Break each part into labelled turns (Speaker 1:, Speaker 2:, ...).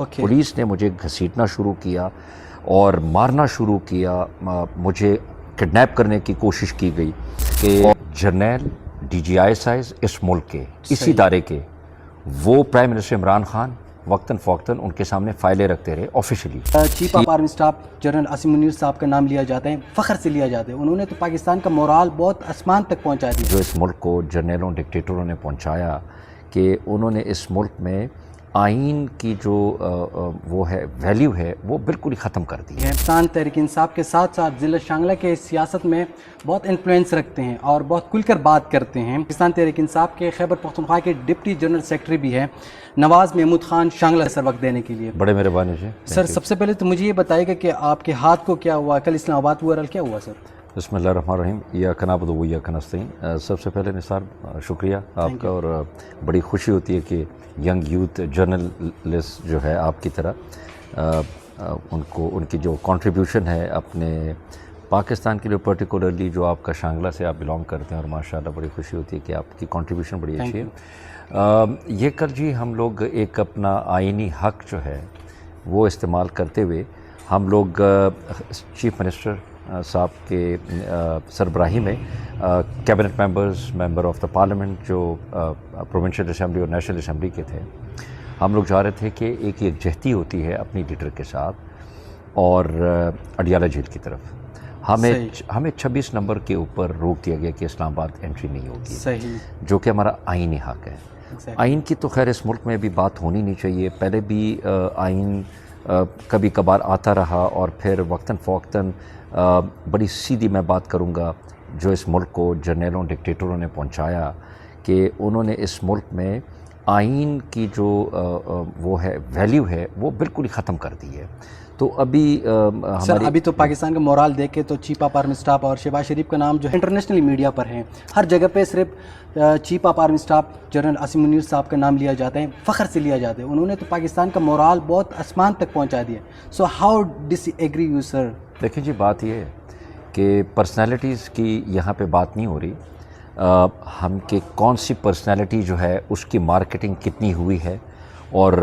Speaker 1: Police ने मुझे घसीटना शुरू किया और मारना शुरू किया, मुझे किडनैप करने की कोशिश की गई कि जर्नल DGISIs इस मुल्क के इसी इदारे के वो प्राइम मिनिस्टर इमरान खान वक्तन फ़ौक्तन उनके सामने फाइलें रखते रहे officially.
Speaker 2: Chief of army staff general Asim Munir साहब का नाम लिया जाता है, फ़ख्र से लिया जाता है। उन्होंने तो पाकिस्तान का मोराल बहुत आसमान तक पहुंचा दिया।
Speaker 1: जो इस मुल्क को जर्नलों डिक्टेटरों ने पहुंचाया कि उन्होंने इस मुल्क में आइन की जो वो है वैल्यू है वो बिल्कुल ही ख़त्म कर दी है।
Speaker 2: पाकिस्तान तहरीक इंसाफ के साथ साथ ज़िला शांगला के सियासत में बहुत इन्फ्लुएंस रखते हैं और बहुत खुलकर बात करते हैं। पाकिस्तान तहरीक इंसाफ के खैबर पख्तूनख्वा के डिप्टी जनरल सेक्रेटरी भी हैं नवाज़ महमूद खान शांगला सर वक्त देने के लिए।
Speaker 1: बड़े मेहरबानी जी
Speaker 2: सर। सबसे पहले तो मुझे ये बताइएगा कि आपके हाथ को क्या हुआ, कल इस्लामाबाद हुआ, क्या हुआ सर?
Speaker 1: बिस्मिल्लाहिर्रहमानिर्रहीम, या कनाबुदु व इय्याका नस्तईन। सबसे पहले निसार शुक्रिया आपका, और बड़ी खुशी होती है कि यंग यूथ जर्नलिस्ट जो है आपकी तरह उनको उनकी जो कंट्रीब्यूशन है अपने पाकिस्तान के लिए, पर्टिकुलरली जो आपका शांगला से आप बिलोंग करते हैं, और माशाल्लाह बड़ी खुशी होती है कि आपकी कंट्रीब्यूशन बड़ी अच्छी है। ये कल जी हम लोग एक अपना आइनी हक जो है वो इस्तेमाल करते हुए हम लोग चीफ मिनिस्टर साहब के सरबराही में cabinet members, member of the parliament जो प्रोविंशियल असेंबली और नेशनल असेंबली के थे, हम लोग चाह रहे थे कि एक यकजहती होती है अपनी लीडर के साथ और अडियाला झील की तरफ हमें 26 नंबर के ऊपर रोक दिया गया कि इस्लामाबाद एंट्री नहीं होगी।
Speaker 2: सही।
Speaker 1: जो कि हमारा आइनी हक है। आइन की तो खैर इस मुल्क में भी बात होनी नहीं चाहिए। पहले भी आइन कभी कभार आता रहा, और फिर वक्तन फ़ौक्तन बड़ी सीधी मैं बात करूँगा, जो इस मुल्क को जर्नलों डिक्टेटरों ने पहुँचाया कि उन्होंने इस मुल्क में आइन की जो वो है वैल्यू है वो बिल्कुल ही ख़त्म कर दी है। तो अभी
Speaker 2: सर अभी तो पाकिस्तान का मोराल देख के तो चीफ ऑफ आर्मी स्टाफ और शहबाज शरीफ का नाम जो है इंटरनेशनल मीडिया पर है, हर जगह पे सिर्फ chief of army staff general Asim Munir साहब का नाम लिया जाता है, फ़ख्र से लिया जाता है। उन्होंने तो पाकिस्तान का मोराल बहुत आसमान तक पहुंचा दिया। So how disagree you sir?
Speaker 1: देखिए जी, बात ये है कि पर्सनैलिटीज़ की यहाँ पे बात नहीं हो रही, हम कि कौन सी पर्सनैलिटी जो है उसकी मार्केटिंग कितनी हुई है। और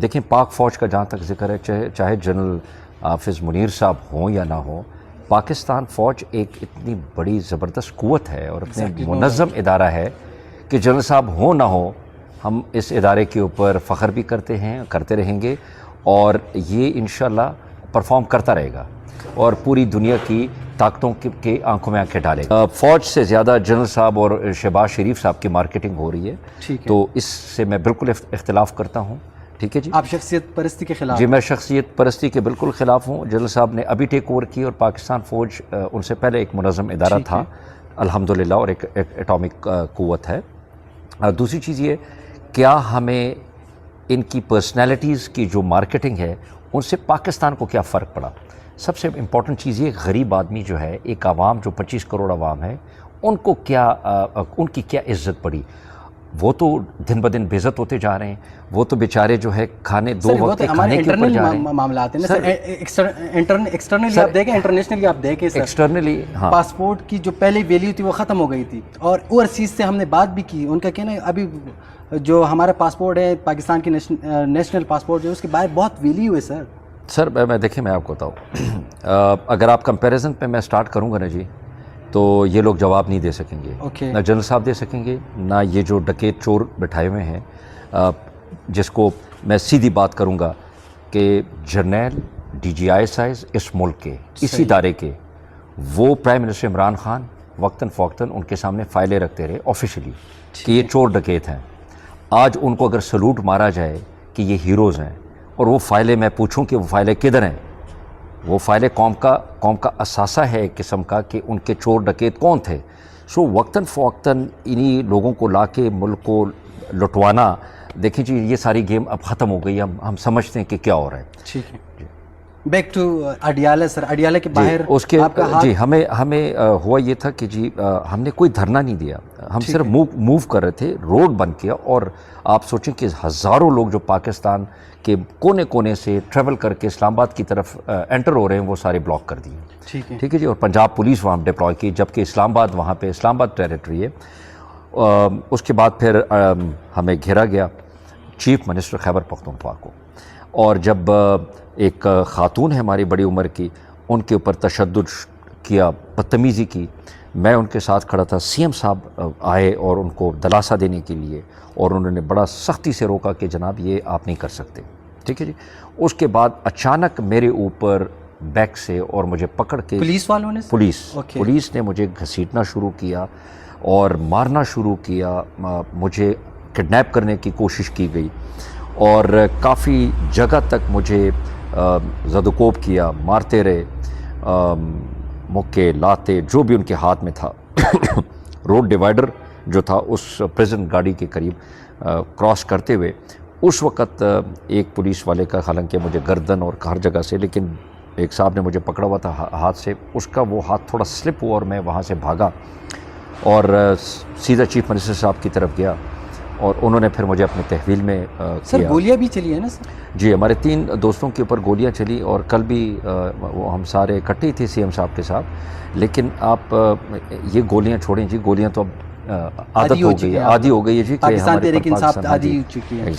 Speaker 1: देखें, पाक फ़ौज का जहाँ तक ज़िक्र है, चाहे जनरल हाफिज़ मुनीर साहब हों या ना हो, पाकिस्तान फ़ौज एक इतनी बड़ी ज़बरदस्त क़ुव्वत है और इतने मुनज़्ज़म इदारा है कि जनरल साहब हो ना हो, हम इस इदारे के ऊपर फ़ख्र भी करते हैं, करते रहेंगे, और ये इंशाअल्लाह परफॉर्म करता रहेगा और पूरी दुनिया की ताकतों के आंखों में आंखें डालेगा। फ़ौज से ज़्यादा जनरल साहब और शहबाज शरीफ साहब की मार्केटिंग हो रही है, तो इससे मैं बिल्कुल इख्तिलाफ़ करता हूँ। ठीक है जी।
Speaker 2: आप शख्सियत परस्ती के खिलाफ?
Speaker 1: जी, मैं शख्सियत परस्ती के बिल्कुल ख़िलाफ़ हूँ। जनरल साहब ने अभी टेक ओवर की, और पाकिस्तान फ़ौज उनसे पहले एक मुनज़्ज़म इदारा था अल्हम्दुलिल्लाह, और एक एटॉमिक क़ुव्वत है। दूसरी चीज़ ये, क्या हमें इनकी पर्सनैलिटीज़ की जो मार्केटिंग है उनसे पाकिस्तान को क्या फ़र्क पड़ा? सबसे इम्पॉर्टेंट चीज़ ये, गरीब आदमी जो है, एक आवाम जो 25 करोड़ आवाम है, उनको क्या उनकी क्या इज़्ज़त पड़ी? वो तो दिन ब दिन बेइज्जत होते जा रहे हैं। वो तो बेचारे जो है खाने दो वक्त के खाने के ऊपर जा रहे हैं।
Speaker 2: मामलात हैं ना सर, एक्सटर्नली आप देखें, इंटरनेशनली आप देखें सर,
Speaker 1: एक्सटर्नली हाँ,
Speaker 2: पासपोर्ट की जो पहले वैल्यू थी वो ख़त्म हो गई थी। और ओवरसीज़ से हमने बात भी की, उनका कहना है अभी जो हमारा पासपोर्ट है पाकिस्तान की नेशनल पासपोर्ट जो, उसके बाहर बहुत वैल्यू है सर।
Speaker 1: सर मैं देखिए, मैं आपको बताऊँ, अगर आप कंपैरिजन पे मैं स्टार्ट करूँगा ना जी, तो ये लोग जवाब नहीं दे सकेंगे। ना जनरल साहब दे सकेंगे, ना ये जो डकैत चोर बैठाए हुए हैं, जिसको मैं सीधी बात करूँगा कि जर्नल DGISIs इस मुल्क के इसी इदारे के वो प्राइम मिनिस्टर इमरान खान वक्तन फ़ौक्तन उनके सामने फाइलें रखते रहे ऑफिशियली कि ये चोर डकैत हैं। आज उनको अगर सलूट मारा जाए कि ये हीरोज़ हैं, और वो फाइलें मैं पूछूं कि वो फाइलें किधर हैं, वो फाइलें कौम का असासा है एक किस्म का कि उनके चोर डकैत कौन थे। सो वक्तन फ़ौक्तन इन्हीं लोगों को लाके मुल्क को लुटवाना, देखिए जी, ये सारी गेम अब ख़त्म हो गई। हम समझते हैं कि क्या हो रहा है।
Speaker 2: ठीक है, back to Adiala sir. Adiala के बाहर
Speaker 1: उसके जी हमें हुआ ये था कि जी हमने कोई धरना नहीं दिया, हम सिर्फ मूव कर रहे थे, रोड बंद किया। और आप सोचें कि हज़ारों लोग जो पाकिस्तान के कोने कोने से ट्रैवल करके इस्लामाबाद की तरफ एंटर हो रहे हैं, वो सारे ब्लॉक कर दिए। ठीक है जी। और पंजाब पुलिस वहाँ डिप्लॉय की, जबकि इस्लामाबाद वहाँ पे इस्लामाबाद टेरिटरी है। उसके बाद फिर हमें घेरा गया चीफ मिनिस्टर खैबर पख्तूनख्वा को, اور جب ایک خاتون ہے ہماری بڑی عمر کی، ان کے اوپر تشدد کیا، بدتمیزی کی، میں ان کے ساتھ کھڑا تھا، سی ایم صاحب آئے اور ان کو دلاسا دینے کے لیے، اور انہوں نے بڑا سختی سے روکا کہ جناب یہ آپ نہیں کر سکتے، ٹھیک ہے جی۔ اس کے بعد اچانک میرے اوپر بیک سے اور مجھے پکڑ کے
Speaker 2: پولیس والوں نے؟
Speaker 1: پولیس نے مجھے گھسیٹنا شروع کیا اور مارنا شروع کیا، مجھے کڈنیپ کرنے کی کوشش کی گئی، اور کافی جگہ تک مجھے زد و کوب کیا، مارتے رہے، مکے لاتے جو بھی ان کے ہاتھ میں تھا۔ روڈ ڈیوائیڈر جو تھا اس پریزن گاڑی کے قریب کراس کرتے ہوئے اس وقت ایک پولیس والے کا، حالانکہ مجھے گردن اور ہر جگہ سے، لیکن ایک صاحب نے مجھے پکڑا ہوا تھا ہاتھ سے، اس کا وہ ہاتھ تھوڑا سلپ ہوا اور میں وہاں سے بھاگا اور سیدھا چیف منسٹر صاحب کی طرف گیا، اور انہوں نے پھر مجھے اپنے تحویل میں
Speaker 2: سر
Speaker 1: کیا۔
Speaker 2: گولیاں بھی چلی ہیں نا سر؟
Speaker 1: جی، ہمارے 3 دوستوں کے اوپر گولیاں چلی، اور کل بھی ہم سارے اکٹھے تھے سی ایم صاحب کے ساتھ، لیکن آپ یہ گولیاں چھوڑیں جی، گولیاں تو اب عادت ہو گئی ہے، عادی ہو گئی ہے جی، کہ
Speaker 2: پاکستان
Speaker 1: ہمارے
Speaker 2: تحریک انصاف
Speaker 1: پاکستان
Speaker 2: عادی ہو چکی ہے۔